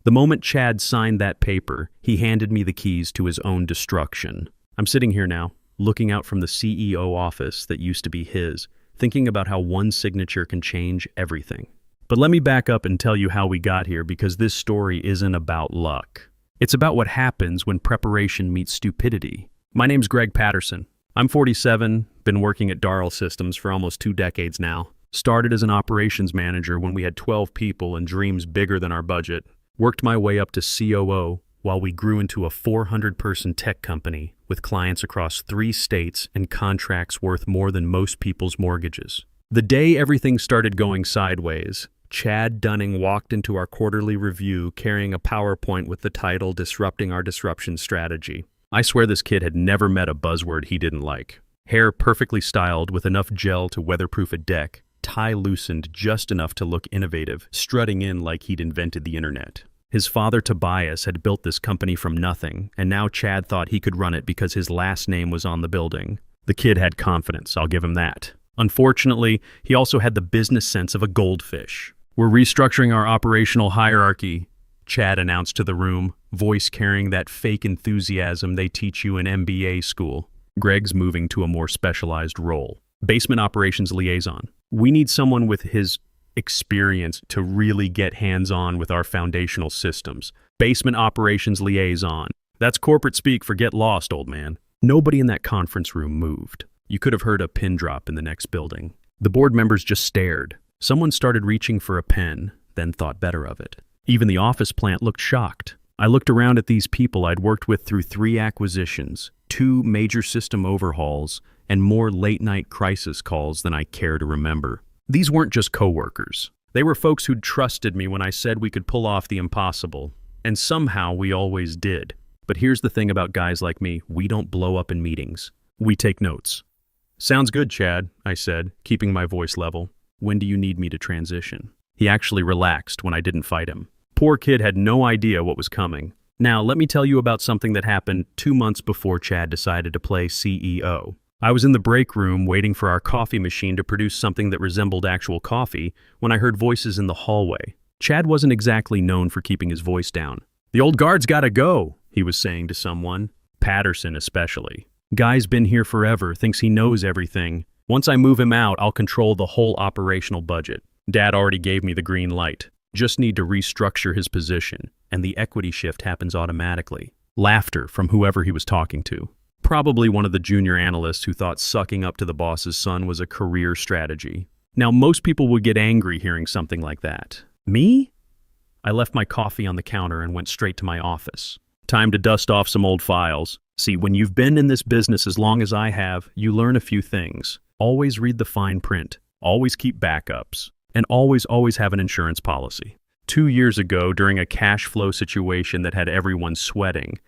The moment Chad signed that paper, he handed me the keys to his own destruction. I'm sitting here now, looking out from the CEO office that used to be his, thinking about how one signature can change everything. But let me back up and tell you how we got here, because this story isn't about luck. It's about what happens when preparation meets stupidity. My name's Greg Patterson. I'm 47, been working at Darrell Systems for almost 2 decades now. Started as an operations manager when we had 12 people and dreams bigger than our budget. Worked my way up to COO while we grew into a 400-person tech company with clients across 3 states and contracts worth more than most people's mortgages. The day everything started going sideways, Chad Dunning walked into our quarterly review carrying a PowerPoint with the title Disrupting Our Disruption Strategy. I swear this kid had never met a buzzword he didn't like. Hair perfectly styled with enough gel to weatherproof a deck, tie loosened just enough to look innovative, strutting in like he'd invented the internet. His father Tobias had built this company from nothing, and now Chad thought he could run it because his last name was on the building. The kid had confidence, I'll give him that. Unfortunately, he also had the business sense of a goldfish. "We're restructuring our operational hierarchy," Chad announced to the room, voice carrying that fake enthusiasm they teach you in MBA school. Greg's moving to a more specialized role. Basement Operations Liaison. We need someone with his experience to really get hands-on with our foundational systems. Basement Operations Liaison. That's corporate speak for get lost, old man. Nobody in that conference room moved. You could have heard a pin drop in the next building. The board members just stared. Someone started reaching for a pen, then thought better of it. Even the office plant looked shocked. I looked around at these people I'd worked with through 3 acquisitions, 2 major system overhauls, and more late-night crisis calls than I care to remember. These weren't just coworkers. They were folks who'd trusted me when I said we could pull off the impossible. And somehow we always did. But here's the thing about guys like me, we don't blow up in meetings. We take notes. "Sounds good, Chad," I said, keeping my voice level. "When do you need me to transition?" He actually relaxed when I didn't fight him. Poor kid had no idea what was coming. Now, let me tell you about something that happened 2 months before Chad decided to play CEO. I was in the break room waiting for our coffee machine to produce something that resembled actual coffee when I heard voices in the hallway. Chad wasn't exactly known for keeping his voice down. "The old guard's gotta go," he was saying to someone. Patterson especially. "Guy's been here forever, thinks he knows everything. Once I move him out, I'll control the whole operational budget. Dad already gave me the green light. Just need to restructure his position, and the equity shift happens automatically." Laughter from whoever he was talking to. Probably one of the junior analysts who thought sucking up to the boss's son was a career strategy. Now, most people would get angry hearing something like that. Me? I left my coffee on the counter and went straight to my office. Time to dust off some old files. See, when you've been in this business as long as I have, you learn a few things. Always read the fine print. Always keep backups. And always have an insurance policy. 2 years ago, during a cash flow situation that had everyone sweating,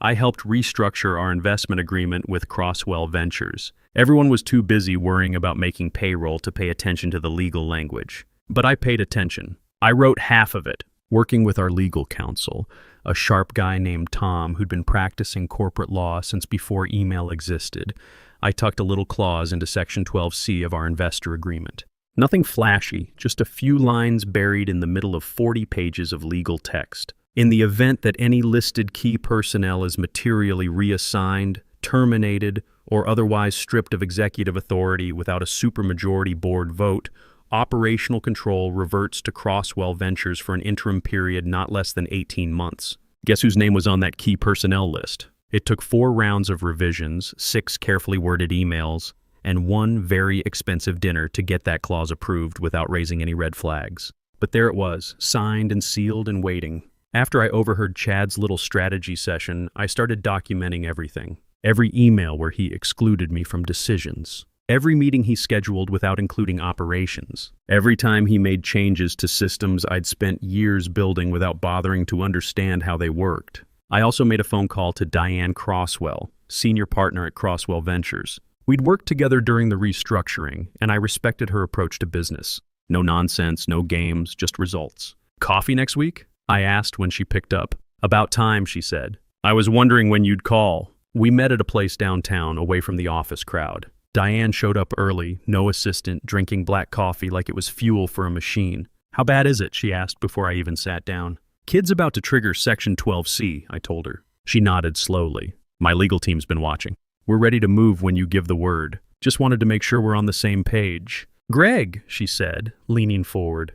I helped restructure our investment agreement with Crosswell Ventures. Everyone was too busy worrying about making payroll to pay attention to the legal language. But I paid attention. I wrote half of it, working with our legal counsel, a sharp guy named Tom who'd been practicing corporate law since before email existed. I tucked a little clause into Section 12C of our investor agreement. Nothing flashy, just a few lines buried in the middle of 40 pages of legal text. In the event that any listed key personnel is materially reassigned, terminated, or otherwise stripped of executive authority without a supermajority board vote, operational control reverts to Crosswell Ventures for an interim period not less than 18 months. Guess whose name was on that key personnel list? It took 4 rounds of revisions, 6 carefully worded emails, and 1 very expensive dinner to get that clause approved without raising any red flags. But there it was, signed and sealed and waiting. After I overheard Chad's little strategy session, I started documenting everything. Every email where he excluded me from decisions. Every meeting he scheduled without including operations. Every time he made changes to systems I'd spent years building without bothering to understand how they worked. I also made a phone call to Diane Crosswell, senior partner at Crosswell Ventures. We'd worked together during the restructuring, and I respected her approach to business. No nonsense, no games, just results. "Coffee next week?" I asked when she picked up. "About time," she said. "I was wondering when you'd call." We met at a place downtown, away from the office crowd. Diane showed up early, no assistant, drinking black coffee like it was fuel for a machine. "How bad is it?" she asked before I even sat down. Kid's about to trigger Section 12C, I told her. She nodded slowly. My legal team's been watching. We're ready to move when you give the word. Just wanted to make sure we're on the same page. Greg, she said, leaning forward.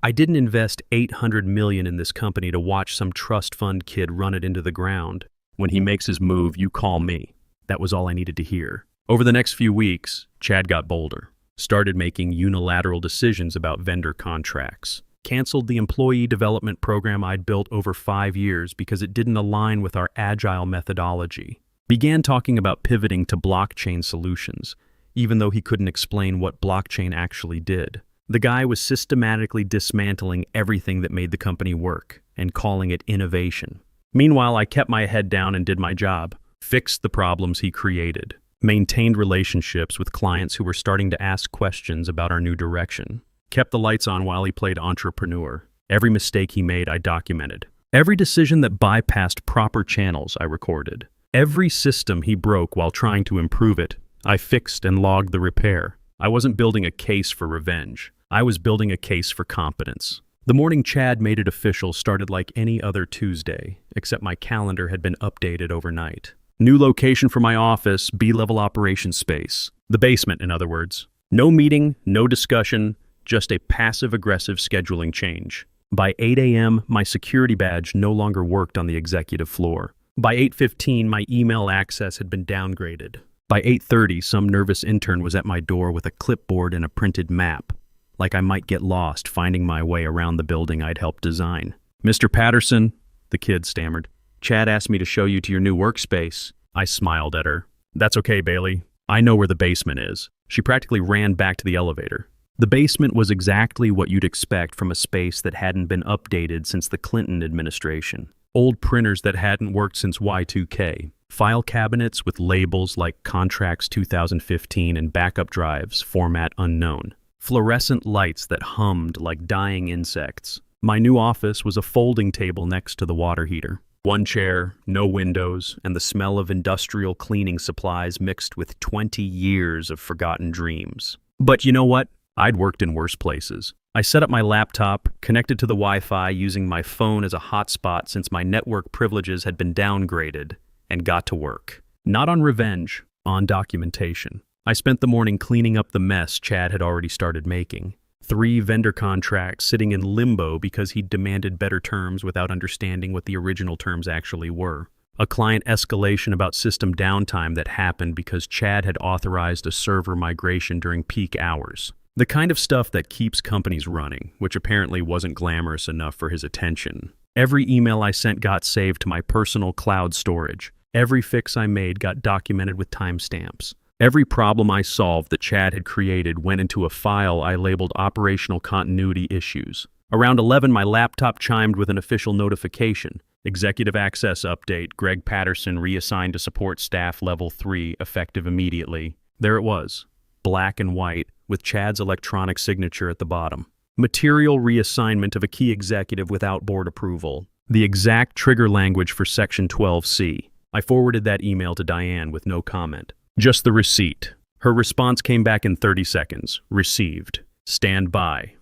I didn't invest $800 million in this company to watch some trust fund kid run it into the ground. When he makes his move, you call me. That was all I needed to hear. Over the next few weeks, Chad got bolder. Started making unilateral decisions about vendor contracts. Canceled the employee development program I'd built over 5 years because it didn't align with our agile methodology. Began talking about pivoting to blockchain solutions, even though he couldn't explain what blockchain actually did. The guy was systematically dismantling everything that made the company work and calling it innovation. Meanwhile, I kept my head down and did my job, fixed the problems he created, maintained relationships with clients who were starting to ask questions about our new direction, kept the lights on while he played entrepreneur. Every mistake he made, I documented. Every decision that bypassed proper channels, I recorded. Every system he broke while trying to improve it, I fixed and logged the repair. I wasn't building a case for revenge. I was building a case for competence. The morning Chad made it official started like any other Tuesday, except my calendar had been updated overnight. New location for my office, B-level operations space. The basement, in other words. No meeting, no discussion, just a passive-aggressive scheduling change. By 8 a.m., my security badge no longer worked on the executive floor. By 8:15, my email access had been downgraded. By 8:30, some nervous intern was at my door with a clipboard and a printed map, like I might get lost finding my way around the building I'd helped design. "Mr. Patterson," the kid stammered, "Chad asked me to show you to your new workspace." I smiled at her. "That's okay, Bailey. I know where the basement is." She practically ran back to the elevator. The basement was exactly what you'd expect from a space that hadn't been updated since the Clinton administration. Old printers that hadn't worked since Y2K. File cabinets with labels like Contracts 2015 and backup drives, format unknown. Fluorescent lights that hummed like dying insects. My new office was a folding table next to the water heater. One chair, no windows, and the smell of industrial cleaning supplies mixed with 20 years of forgotten dreams. But you know what? I'd worked in worse places. I set up my laptop, connected to the Wi-Fi using my phone as a hotspot since my network privileges had been downgraded, and got to work. Not on revenge, on documentation. I spent the morning cleaning up the mess Chad had already started making. 3 vendor contracts sitting in limbo because he'd demanded better terms without understanding what the original terms actually were. A client escalation about system downtime that happened because Chad had authorized a server migration during peak hours. The kind of stuff that keeps companies running, which apparently wasn't glamorous enough for his attention. Every email I sent got saved to my personal cloud storage. Every fix I made got documented with timestamps. Every problem I solved that Chad had created went into a file I labeled Operational Continuity Issues. Around 11, my laptop chimed with an official notification. Executive Access Update, Greg Patterson reassigned to Support Staff Level 3, effective immediately. There it was, black and white, with Chad's electronic signature at the bottom. Material reassignment of a key executive without board approval. The exact trigger language for Section 12C. I forwarded that email to Diane with no comment. Just the receipt. Her response came back in 30 seconds. Received. Stand by.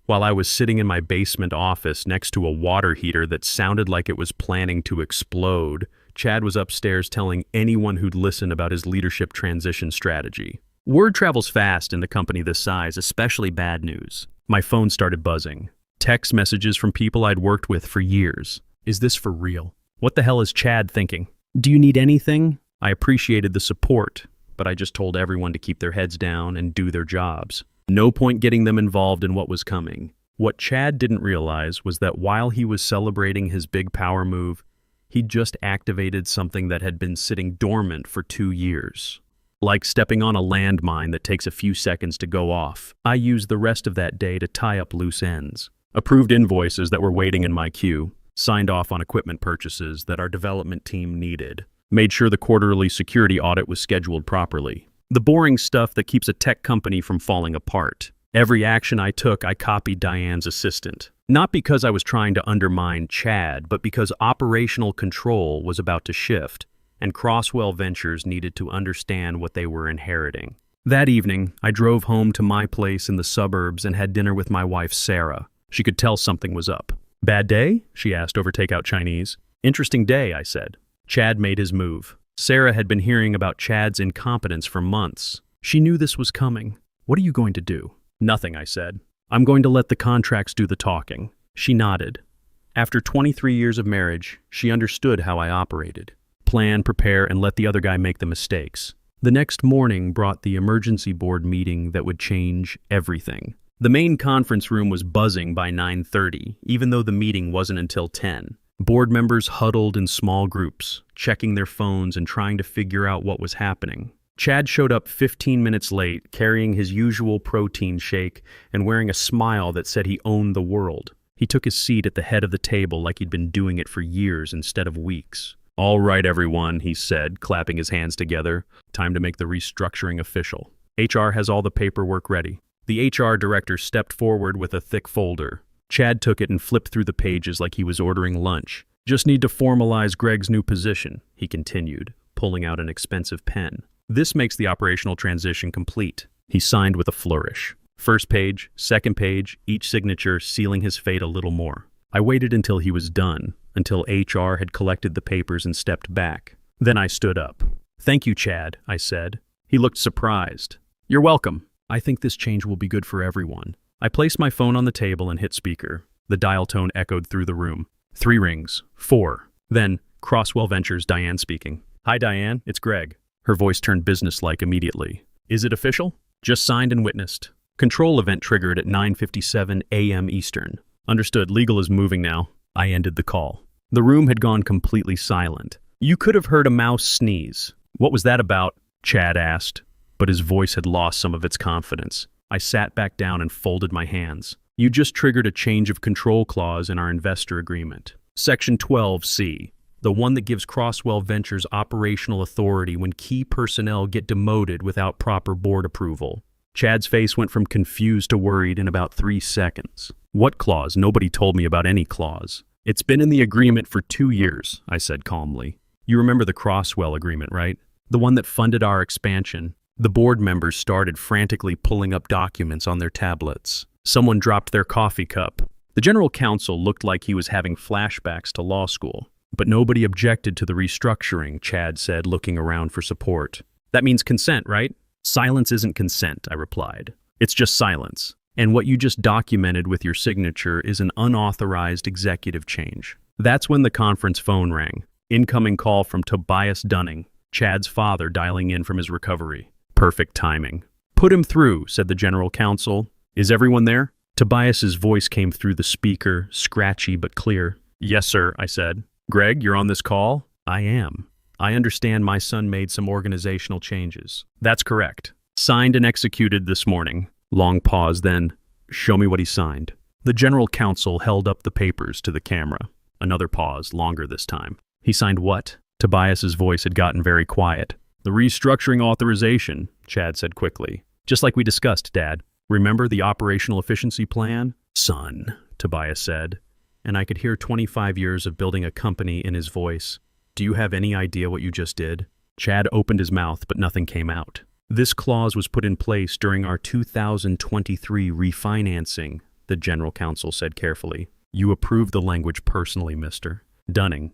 While I was sitting in my basement office next to a water heater that sounded like it was planning to explode, Chad was upstairs telling anyone who'd listen about his leadership transition strategy. Word travels fast in the company this size, especially bad news. My phone started buzzing. Text messages from people I'd worked with for years. Is this for real? What the hell is Chad thinking? Do you need anything? I appreciated the support, but I just told everyone to keep their heads down and do their jobs. No point getting them involved in what was coming. What Chad didn't realize was that while he was celebrating his big power move, he'd just activated something that had been sitting dormant for 2 years. Like stepping on a landmine that takes a few seconds to go off. I used the rest of that day to tie up loose ends. Approved invoices that were waiting in my queue. Signed off on equipment purchases that our development team needed. Made sure the quarterly security audit was scheduled properly. The boring stuff that keeps a tech company from falling apart. Every action I took, I copied Diane's assistant. Not because I was trying to undermine Chad, but because operational control was about to shift, and Crosswell Ventures needed to understand what they were inheriting. That evening, I drove home to my place in the suburbs and had dinner with my wife, Sarah. She could tell something was up. Bad day? She asked over takeout Chinese. Interesting day, I said. Chad made his move. Sarah had been hearing about Chad's incompetence for months. She knew this was coming. What are you going to do? Nothing, I said. I'm going to let the contracts do the talking. She nodded. After 23 years of marriage, she understood how I operated. Plan, prepare, and let the other guy make the mistakes. The next morning brought the emergency board meeting that would change everything. The main conference room was buzzing by 9:30, even though the meeting wasn't until 10. Board members huddled in small groups, checking their phones and trying to figure out what was happening. Chad showed up 15 minutes late, carrying his usual protein shake and wearing a smile that said he owned the world. He took his seat at the head of the table like he'd been doing it for years instead of weeks. All right, everyone, he said, clapping his hands together. Time to make the restructuring official. HR has all the paperwork ready. The HR director stepped forward with a thick folder. Chad took it and flipped through the pages like he was ordering lunch. Just need to formalize Greg's new position, he continued, pulling out an expensive pen. This makes the operational transition complete. He signed with a flourish. First page, second page, each signature sealing his fate a little more. I waited until he was done, until HR had collected the papers and stepped back. Then I stood up. Thank you, Chad, I said. He looked surprised. You're welcome. I think this change will be good for everyone. I placed my phone on the table and hit speaker. The dial tone echoed through the room. 3 rings. 4. Then, Crosswell Ventures, Diane speaking. Hi, Diane, it's Greg. Her voice turned businesslike immediately. Is it official? Just signed and witnessed. Control event triggered at 9:57 a.m. Eastern. Understood, legal is moving now. I ended the call. The room had gone completely silent. You could have heard a mouse sneeze. What was that about? Chad asked, but his voice had lost some of its confidence. I sat back down and folded my hands. You just triggered a change of control clause in our investor agreement. Section 12C, the one that gives Crosswell Ventures operational authority when key personnel get demoted without proper board approval. Chad's face went from confused to worried in about 3 seconds. What clause? Nobody told me about any clause. It's been in the agreement for 2 years, I said calmly. You remember the Crosswell agreement, right? The one that funded our expansion. The board members started frantically pulling up documents on their tablets. Someone dropped their coffee cup. The general counsel looked like he was having flashbacks to law school. But nobody objected to the restructuring, Chad said, looking around for support. That means consent, right? Silence isn't consent, I replied. It's just silence. And what you just documented with your signature is an unauthorized executive change. That's when the conference phone rang. Incoming call from Tobias Dunning, Chad's father dialing in from his recovery. Perfect timing. Put him through, said the general counsel. Is everyone there? Tobias's voice came through the speaker, scratchy but clear. Yes, sir, I said. Greg, you're on this call? I am. I understand my son made some organizational changes. That's correct. Signed and executed this morning. Long pause, then, show me what he signed. The general counsel held up the papers to the camera. Another pause, longer this time. He signed what? Tobias's voice had gotten very quiet. The restructuring authorization, Chad said quickly. Just like we discussed, Dad. Remember the operational efficiency plan? Son, Tobias said. And I could hear 25 years of building a company in his voice. Do you have any idea what you just did? Chad opened his mouth, but nothing came out. This clause was put in place during our 2023 refinancing, the general counsel said carefully. You approved the language personally, Mr. Dunning.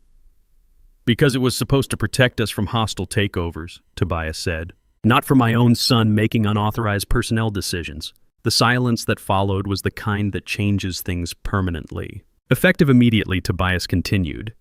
Because it was supposed to protect us from hostile takeovers, Tobias said. Not for my own son making unauthorized personnel decisions. The silence that followed was the kind that changes things permanently. Effective immediately, Tobias continued.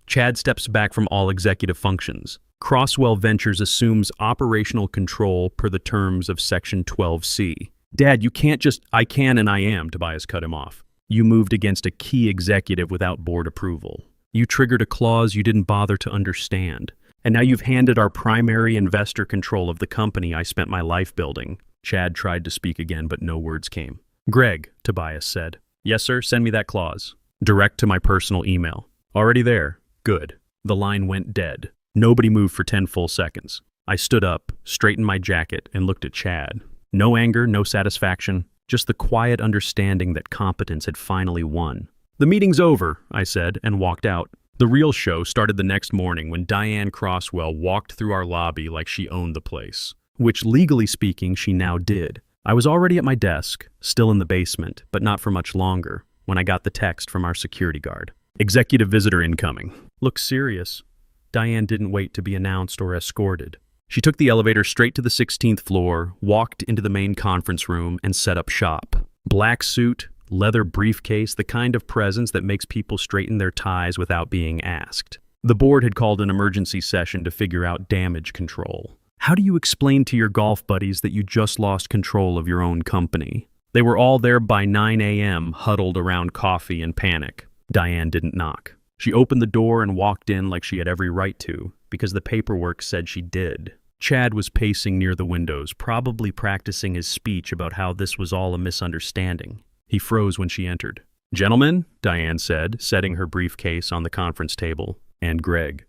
Chad steps back from all executive functions. Crosswell Ventures assumes operational control per the terms of Section 12C. Dad, you can't just, I can and I am, Tobias cut him off. You moved against a key executive without board approval. You triggered a clause you didn't bother to understand. And now you've handed our primary investor control of the company I spent my life building. Chad tried to speak again, but no words came. Greg, Tobias said. Yes, sir, send me that clause. Direct to my personal email. Already there. Good. The line went dead. Nobody moved for 10 full seconds. I stood up, straightened my jacket, and looked at Chad. No anger, no satisfaction, just the quiet understanding that competence had finally won. The meeting's over, I said, and walked out. The real show started the next morning when Diane Crosswell walked through our lobby like she owned the place, which legally speaking she now did. I was already at my desk, still in the basement, but not for much longer, when I got the text from our security guard. Executive visitor incoming. Looks serious. Diane didn't wait to be announced or escorted. She took the elevator straight to the 16th floor, walked into the main conference room, and set up shop. Black suit, leather briefcase, the kind of presence that makes people straighten their ties without being asked. The board had called an emergency session to figure out damage control. How do you explain to your golf buddies that you just lost control of your own company? They were all there by 9 a.m., huddled around coffee and panic. Diane didn't knock. She opened the door and walked in like she had every right to, because the paperwork said she did. Chad was pacing near the windows, probably practicing his speech about how this was all a misunderstanding. He froze when she entered. "Gentlemen," Diane said, setting her briefcase on the conference table. "And Greg."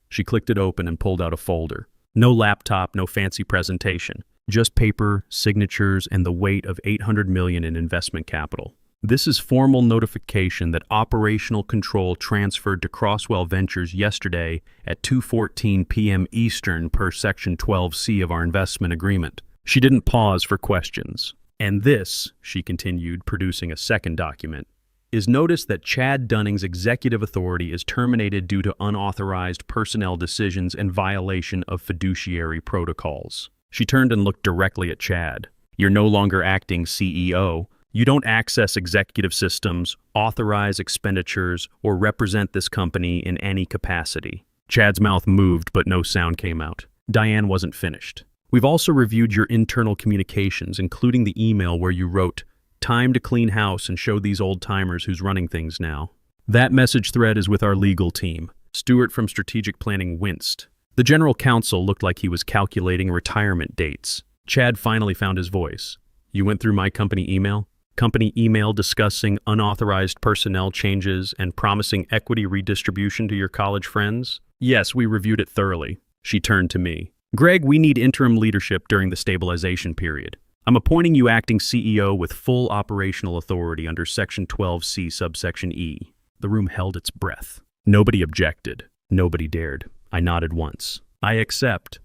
She clicked it open and pulled out a folder. No laptop, no fancy presentation. Just paper, signatures, and the weight of $800 million in investment capital. "This is formal notification that operational control transferred to Crosswell Ventures yesterday at 2:14 p.m. Eastern per Section 12C of our investment agreement." She didn't pause for questions. "And this," she continued, producing a second document, "is notice that Chad Dunning's executive authority is terminated due to unauthorized personnel decisions and violation of fiduciary protocols." She turned and looked directly at Chad. "You're no longer acting CEO. You don't access executive systems, authorize expenditures, or represent this company in any capacity." Chad's mouth moved, but no sound came out. Diane wasn't finished. "We've also reviewed your internal communications, including the email where you wrote, 'Time to clean house and show these old-timers who's running things now.' That message thread is with our legal team." Stewart from Strategic Planning winced. The general counsel looked like he was calculating retirement dates. Chad finally found his voice. "You went through my company email? Company email discussing unauthorized personnel changes and promising equity redistribution to your college friends?" "Yes, we reviewed it thoroughly." She turned to me. "Greg, we need interim leadership during the stabilization period. I'm appointing you acting CEO with full operational authority under Section 12C subsection E." The room held its breath. Nobody objected. Nobody dared. I nodded once. "I accept."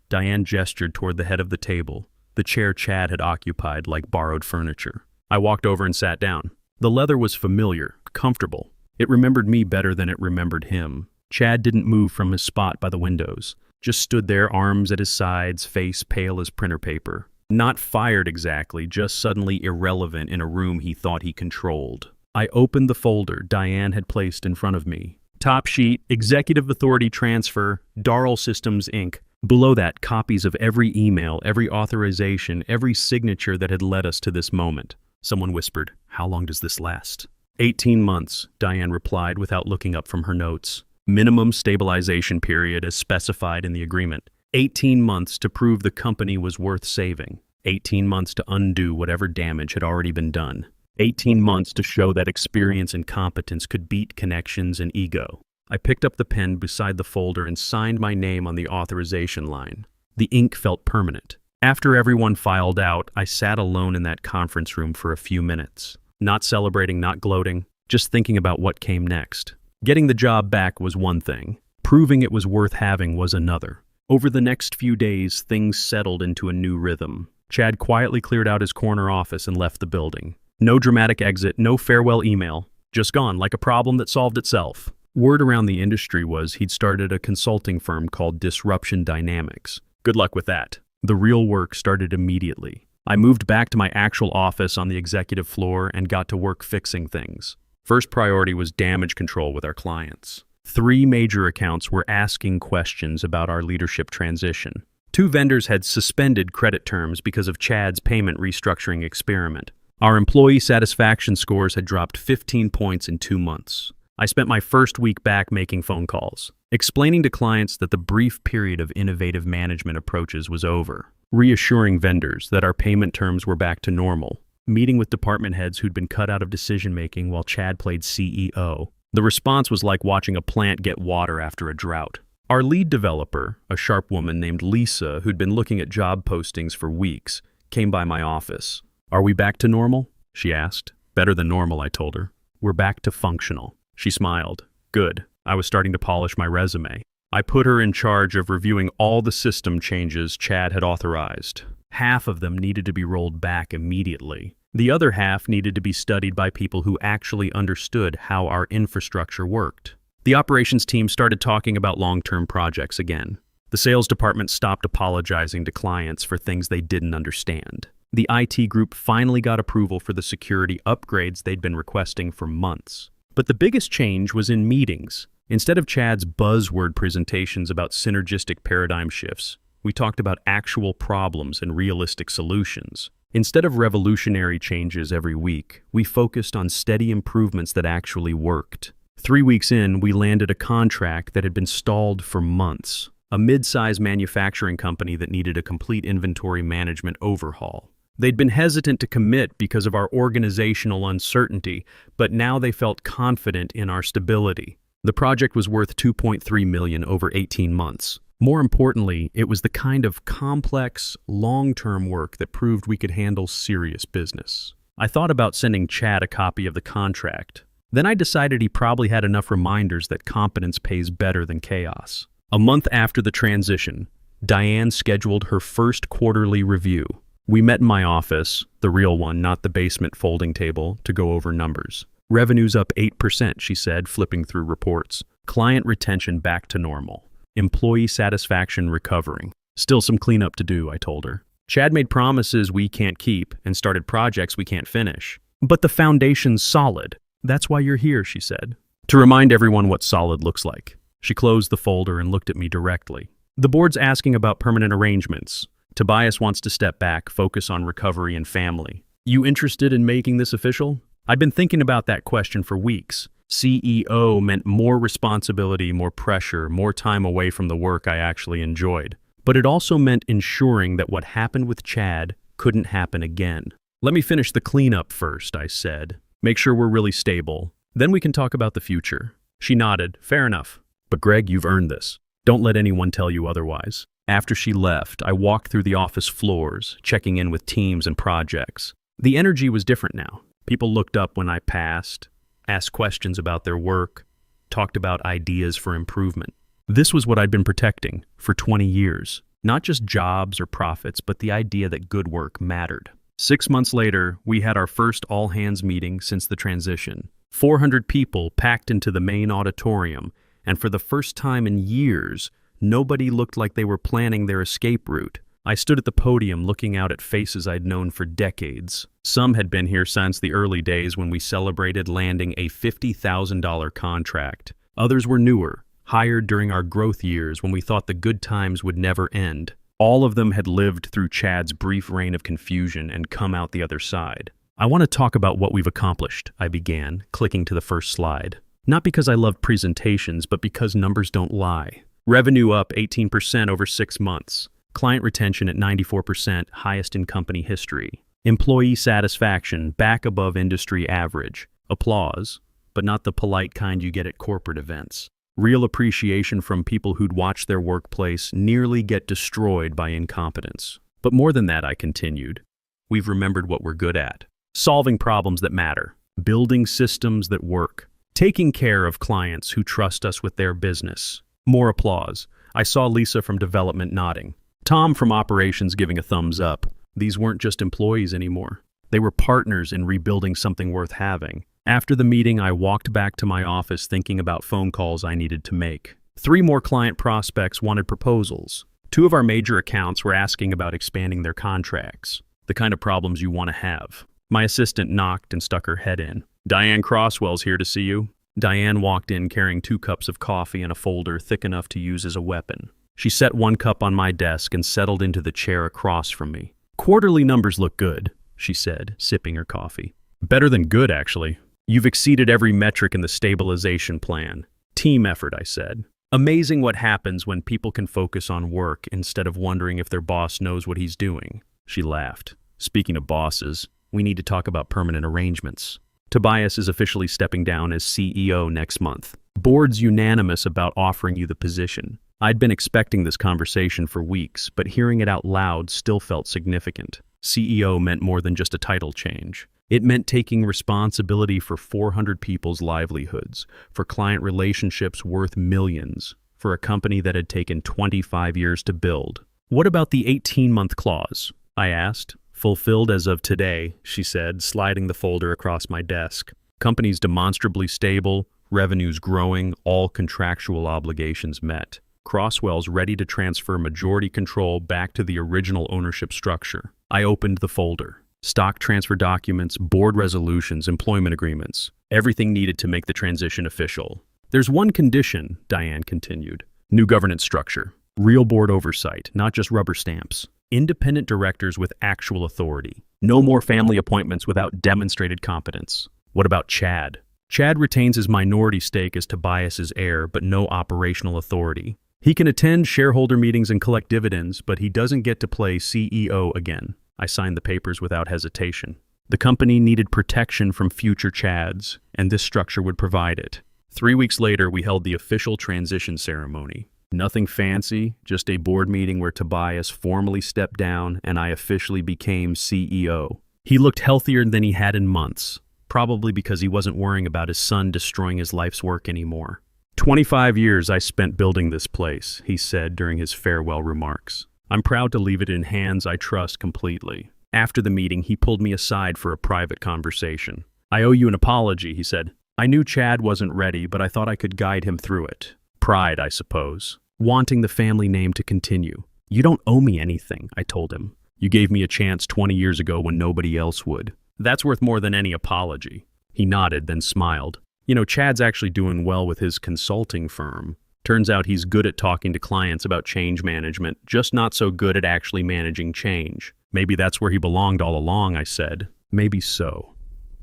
Diane gestured toward the head of the table, the chair Chad had occupied like borrowed furniture. I walked over and sat down. The leather was familiar, comfortable. It remembered me better than it remembered him. Chad didn't move from his spot by the windows, just stood there, arms at his sides, face pale as printer paper. Not fired exactly, just suddenly irrelevant in a room he thought he controlled. I opened the folder Diane had placed in front of me. Top sheet, Executive Authority Transfer, Darrell Systems, Inc. Below that, copies of every email, every authorization, every signature that had led us to this moment. Someone whispered, "How long does this last?" 18 months, Diane replied without looking up from her notes. Minimum stabilization period as specified in the agreement. 18 months to prove the company was worth saving. 18 months to undo whatever damage had already been done. 18 months to show that experience and competence could beat connections and ego. I picked up the pen beside the folder and signed my name on the authorization line. The ink felt permanent. After everyone filed out, I sat alone in that conference room for a few minutes. Not celebrating, not gloating, just thinking about what came next. Getting the job back was one thing. Proving it was worth having was another. Over the next few days, things settled into a new rhythm. Chad quietly cleared out his corner office and left the building. No dramatic exit, no farewell email. Just gone, like a problem that solved itself. Word around the industry was he'd started a consulting firm called Disruption Dynamics. Good luck with that. The real work started immediately. I moved back to my actual office on the executive floor and got to work fixing things. First priority was damage control with our clients. 3 major accounts were asking questions about our leadership transition. 2 vendors had suspended credit terms because of Chad's payment restructuring experiment. Our employee satisfaction scores had dropped 15 points in 2 months. I spent my first week back making phone calls, explaining to clients that the brief period of innovative management approaches was over, reassuring vendors that our payment terms were back to normal, meeting with department heads who'd been cut out of decision-making while Chad played CEO. The response was like watching a plant get water after a drought. Our lead developer, a sharp woman named Lisa, who'd been looking at job postings for weeks, came by my office. "Are we back to normal?" she asked. "Better than normal," I told her. "We're back to functional." She smiled. Good. I was starting to polish my resume. I put her in charge of reviewing all the system changes Chad had authorized. Half of them needed to be rolled back immediately. The other half needed to be studied by people who actually understood how our infrastructure worked. The operations team started talking about long-term projects again. The sales department stopped apologizing to clients for things they didn't understand. The IT group finally got approval for the security upgrades they'd been requesting for months. But the biggest change was in meetings. Instead of Chad's buzzword presentations about synergistic paradigm shifts, we talked about actual problems and realistic solutions. Instead of revolutionary changes every week, we focused on steady improvements that actually worked. 3 weeks in, we landed a contract that had been stalled for months. A mid-size manufacturing company that needed a complete inventory management overhaul. They'd been hesitant to commit because of our organizational uncertainty, but now they felt confident in our stability. The project was worth $2.3 million over 18 months. More importantly, it was the kind of complex, long-term work that proved we could handle serious business. I thought about sending Chad a copy of the contract. Then I decided he probably had enough reminders that competence pays better than chaos. A month after the transition, Diane scheduled her first quarterly review. We met in my office, the real one, not the basement folding table, to go over numbers. Revenue's up 8%, she said, flipping through reports. Client retention back to normal. Employee satisfaction recovering. Still some cleanup to do, I told her. Chad made promises we can't keep and started projects we can't finish. But the foundation's solid. That's why you're here, she said. To remind everyone what solid looks like. She closed the folder and looked at me directly. The board's asking about permanent arrangements. Tobias wants to step back, focus on recovery and family. You interested in making this official? I'd been thinking about that question for weeks. CEO meant more responsibility, more pressure, more time away from the work I actually enjoyed. But it also meant ensuring that what happened with Chad couldn't happen again. Let me finish the cleanup first, I said. Make sure we're really stable. Then we can talk about the future. She nodded. Fair enough. But Greg, you've earned this. Don't let anyone tell you otherwise. After she left, I walked through the office floors, checking in with teams and projects. The energy was different now. People looked up when I passed, asked questions about their work, talked about ideas for improvement. This was what I'd been protecting for 20 years. Not just jobs or profits, but the idea that good work mattered. 6 months later, we had our first all-hands meeting since the transition. 400 people packed into the main auditorium, and for the first time in years, nobody looked like they were planning their escape route. I stood at the podium looking out at faces I'd known for decades. Some had been here since the early days when we celebrated landing a $50,000 contract. Others were newer, hired during our growth years when we thought the good times would never end. All of them had lived through Chad's brief reign of confusion and come out the other side. I want to talk about what we've accomplished, I began, clicking to the first slide. Not because I love presentations, but because numbers don't lie. Revenue up 18% over 6 months. Client retention at 94%, highest in company history. Employee satisfaction back above industry average. Applause, but not the polite kind you get at corporate events. Real appreciation from people who'd watched their workplace nearly get destroyed by incompetence. But more than that, I continued. We've remembered what we're good at. Solving problems that matter. Building systems that work. Taking care of clients who trust us with their business. More applause. I saw Lisa from development nodding. Tom from operations giving a thumbs up. These weren't just employees anymore. They were partners in rebuilding something worth having. After the meeting, I walked back to my office thinking about phone calls I needed to make. 3 more client prospects wanted proposals. 2 of our major accounts were asking about expanding their contracts. The kind of problems you want to have. My assistant knocked and stuck her head in. Diane Crosswell's here to see you. Diane walked in carrying 2 cups of coffee and a folder thick enough to use as a weapon. She set 1 cup on my desk and settled into the chair across from me. Quarterly numbers look good, she said, sipping her coffee. Better than good, actually. You've exceeded every metric in the stabilization plan. Team effort, I said. Amazing what happens when people can focus on work instead of wondering if their boss knows what he's doing. She laughed. Speaking of bosses, we need to talk about permanent arrangements. Tobias is officially stepping down as CEO next month. Board's unanimous about offering you the position. I'd been expecting this conversation for weeks, but hearing it out loud still felt significant. CEO meant more than just a title change. It meant taking responsibility for 400 people's livelihoods, for client relationships worth millions, for a company that had taken 25 years to build. What about the 18-month clause? I asked. Fulfilled as of today, she said, sliding the folder across my desk. Company's demonstrably stable, revenues growing, all contractual obligations met. Crosswell's ready to transfer majority control back to the original ownership structure. I opened the folder. Stock transfer documents, board resolutions, employment agreements. Everything needed to make the transition official. There's one condition, Diane continued. New governance structure. Real board oversight, not just rubber stamps. Independent directors with actual authority. No more family appointments without demonstrated competence. What about Chad? Chad retains his minority stake as Tobias's heir, but no operational authority. He can attend shareholder meetings and collect dividends, but he doesn't get to play CEO again. I signed the papers without hesitation. The company needed protection from future Chads, and this structure would provide it. 3 weeks later, we held the official transition ceremony. Nothing fancy, just a board meeting where Tobias formally stepped down and I officially became CEO. He looked healthier than he had in months, probably because he wasn't worrying about his son destroying his life's work anymore. 25 years I spent building this place, he said during his farewell remarks. I'm proud to leave it in hands I trust completely. After the meeting, he pulled me aside for a private conversation. I owe you an apology, he said. I knew Chad wasn't ready, but I thought I could guide him through it. Pride, I suppose. Wanting the family name to continue. You don't owe me anything, I told him. You gave me a chance 20 years ago when nobody else would. That's worth more than any apology. He nodded, then smiled. You know, Chad's actually doing well with his consulting firm. Turns out he's good at talking to clients about change management, just not so good at actually managing change. Maybe that's where he belonged all along, I said. Maybe so.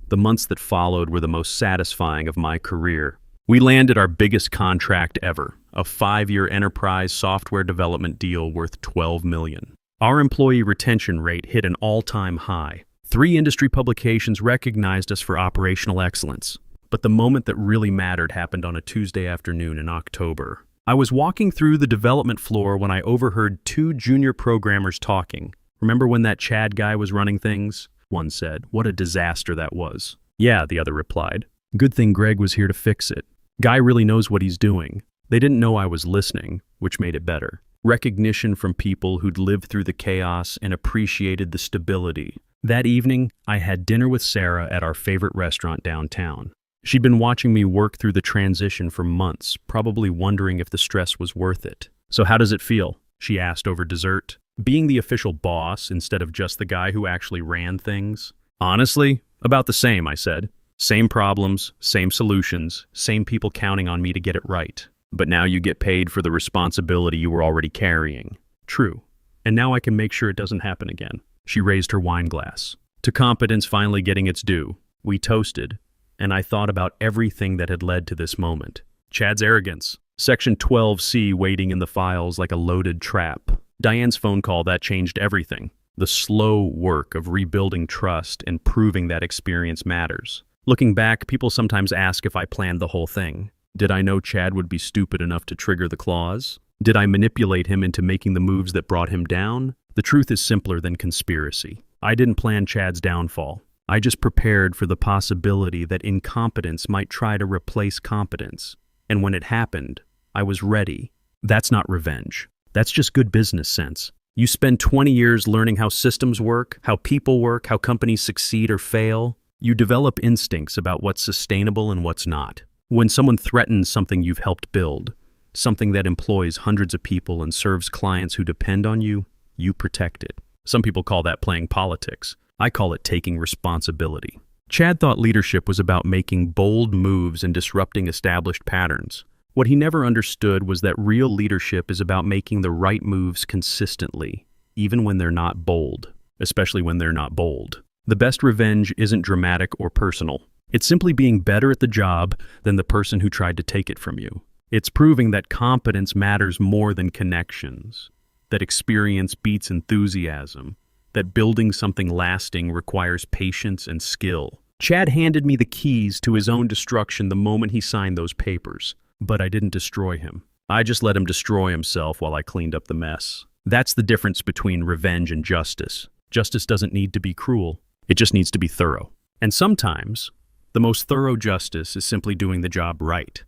The months that followed were the most satisfying of my career. We landed our biggest contract ever, a 5-year enterprise software development deal worth $12 million. Our employee retention rate hit an all-time high. 3 industry publications recognized us for operational excellence. But the moment that really mattered happened on a Tuesday afternoon in October. I was walking through the development floor when I overheard 2 junior programmers talking. Remember when that Chad guy was running things? One said. What a disaster that was. Yeah, the other replied. Good thing Greg was here to fix it. Guy really knows what he's doing. They didn't know I was listening, which made it better. Recognition from people who'd lived through the chaos and appreciated the stability. That evening, I had dinner with Sarah at our favorite restaurant downtown. She'd been watching me work through the transition for months, probably wondering if the stress was worth it. So how does it feel? She asked over dessert. Being the official boss instead of just the guy who actually ran things? Honestly, about the same, I said. Same problems, same solutions, same people counting on me to get it right. But now you get paid for the responsibility you were already carrying. True. And now I can make sure it doesn't happen again. She raised her wine glass. To competence finally getting its due. We toasted, and I thought about everything that had led to this moment. Chad's arrogance. Section 12C waiting in the files like a loaded trap. Diane's phone call that changed everything. The slow work of rebuilding trust and proving that experience matters. Looking back, people sometimes ask if I planned the whole thing. Did I know Chad would be stupid enough to trigger the clause? Did I manipulate him into making the moves that brought him down? The truth is simpler than conspiracy. I didn't plan Chad's downfall. I just prepared for the possibility that incompetence might try to replace competence. And when it happened, I was ready. That's not revenge. That's just good business sense. You spend 20 years learning how systems work, how people work, how companies succeed or fail. You develop instincts about what's sustainable and what's not. When someone threatens something you've helped build, something that employs hundreds of people and serves clients who depend on you, you protect it. Some people call that playing politics. I call it taking responsibility. Chad thought leadership was about making bold moves and disrupting established patterns. What he never understood was that real leadership is about making the right moves consistently, even when they're not bold, especially when they're not bold. The best revenge isn't dramatic or personal. It's simply being better at the job than the person who tried to take it from you. It's proving that competence matters more than connections, that experience beats enthusiasm, that building something lasting requires patience and skill. Chad handed me the keys to his own destruction the moment he signed those papers. But I didn't destroy him. I just let him destroy himself while I cleaned up the mess. That's the difference between revenge and justice. Justice doesn't need to be cruel. It just needs to be thorough. And sometimes, the most thorough justice is simply doing the job right.